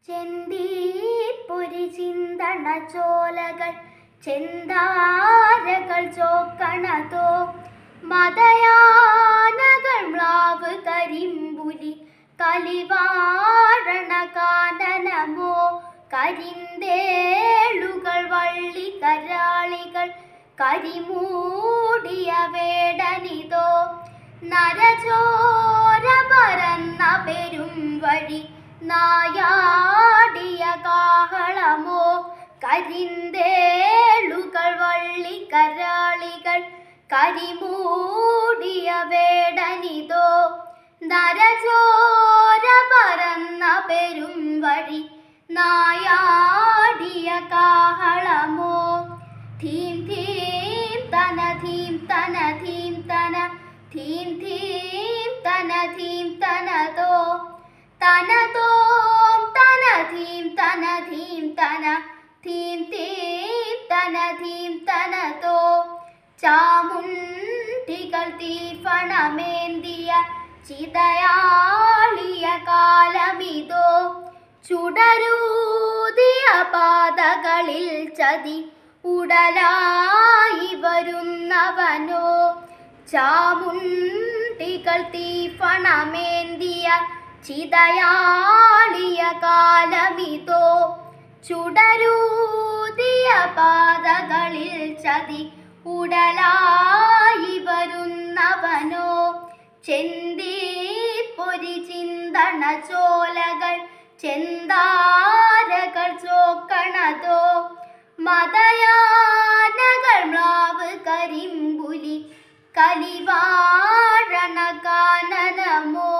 ചെന്തീപ്പൊരി ചിന്തണ ചോലകൾ ചെന്താരകൾ ചോക്കണതോ മതയാനകൾ മ്ലാവ് കരിമ്പുലി കലിവാഴണ കാനനമോ കരിന്തേളുകൾ വള്ളി കരാളികൾ കരിമൂടിയ വേടനിതോ നരചോര പരന്ന പെരും വഴി നായാടിയ കാഹളമോ കരിന്തേളുകൾ വള്ളി കരാളികൾ കരിമൂടിയ വേടനിതോ നരചോര പരന്ന പെരും വഴി നായാടിയ കാഹളമോ ധീം ധീം തന ധീം തന ധീം തന ധീം ധീം തന ധീം തനതോ തനതോം തന ധീം തന ധീം തന ധീം ധീം തന ധീം തനതോ ചാമുണ്ടികൾ തീഫണമേന്തിയ ചിതയാളിയ കാലമിതോ ചുടരൂതിയ പാതകളിൽ ചതി ഉടലായി വരുന്നവനോ ചാമുണ്ടികൾ തീഫണമേന്തിയ ചിതയാളിയ കാലമിതോ ചുടരൂതിയ പാതകളിൽ ചതി ഉടലായി വരുന്നവനോ ചെന്തീപ്പൊരി ചിന്തണ ചോലകൾ ചെന്താരകൾ ചോക്കണതോ മതയാനകൾ മ്ലാവ് കരിമ്പുലി കലിവാഴണ കാനനമോ